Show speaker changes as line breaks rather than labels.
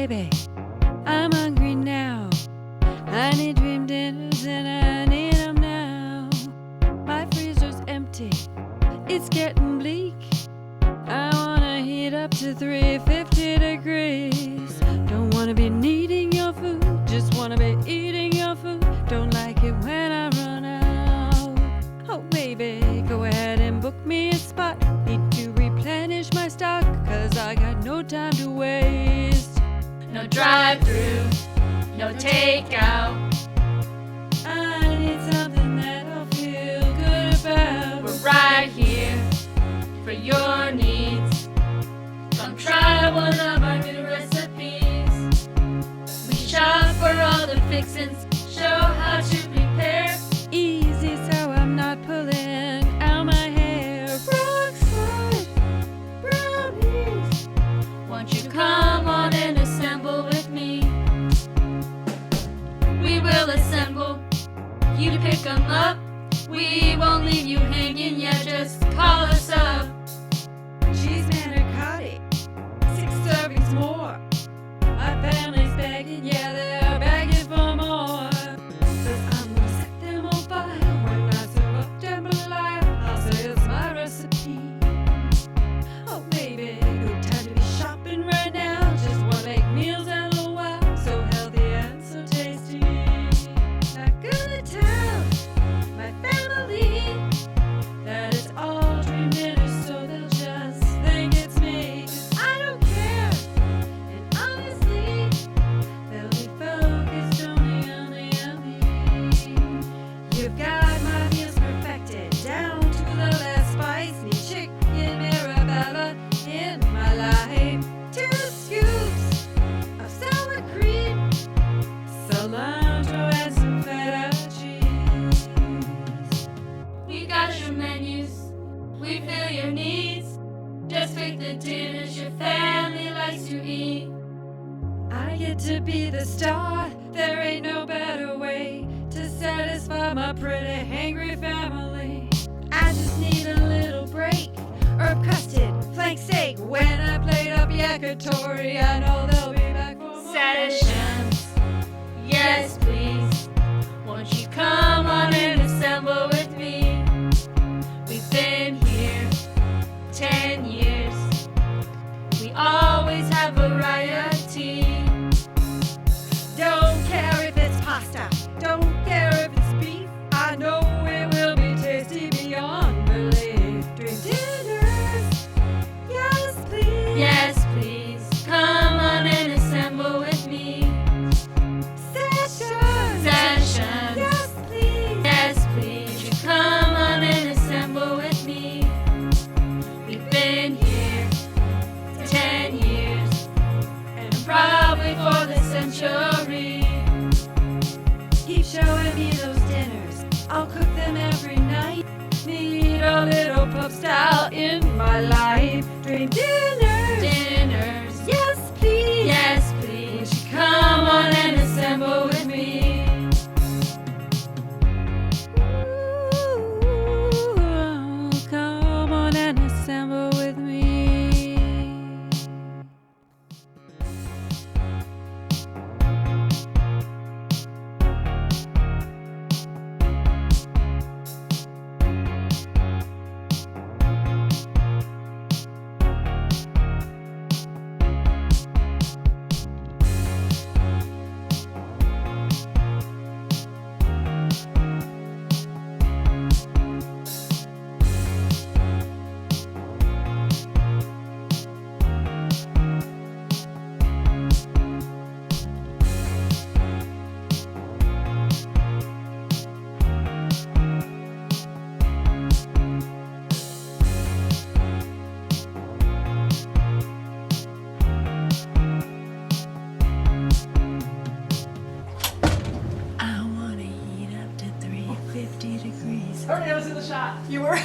baby, I'm hungry now. I need dream dinners and I need them now. My freezer's empty, it's getting bleak. I wanna heat up to 350 degrees. Don't wanna be needing your food, just wanna be eating your food. Don't like it when I run out. Oh baby, go ahead and book me a spot. Need to replenish my stock, cause I got no time to waste.
No drive-through, no takeout.
I need something that I'll feel good about.
We're right here for your needs. Come try one of our new recipes. We shop for all the fixins, show how to prepare.
Easy so I'm not pulling out my hair. Rock slide brownies.
Won't you come on and assemble with me? We will assemble, you pick 'em up. We won't leave you hanging, yeah, just call us up.
Cheese manicotti, 6 servings more. My family's begging, yeah, they're begging for more. Cause I'm gonna set them on fire when I serve up jambalaya. I'll say it's my recipe. Oh baby, no time to be shopping right now. Just wanna make meals out of a while, so healthy and so tasty. Not gonna tell my family that it's all dream dinners, so they'll just think it's me. 'Cause I don't care, and honestly, they'll be focused only on the yummy. You've got my meals perfected down to the last spice. Need chicken mirabella in my life. 2 scoops of sour cream, cilantro, and some feta cheese.
We got your menus, we fill your needs. Just pick the dinners your family likes to eat.
I get to be the star, there ain't no better way to satisfy my pretty hangry family. I just need a little break, herb custard, flank steak. When I plate up yakitori, I know they'll be back for more.
Sessions, yes please. Won't you come on and assemble with me? We've been here 10 years. We always have variety.
Don't care if it's pasta, don't care if it's beef. I know it will be tasty beyond belief. Dream dinners, yes please.
Yes please. Come on and assemble with me.
Sessions,
Sessions,
yes please.
yes please. You come on and assemble with me. We've been here 10 years, and probably for the century.
Keep showing me those dinners, I'll cook them every night. Need a little pub style in my life. Dream dinners,
Dinners,
yes please.
yes please. Won't you come on and assemble with me?
Ooh, come on and assemble with me. I wanna heat up to 350 degrees.
Hurry, I was in the shot. You were?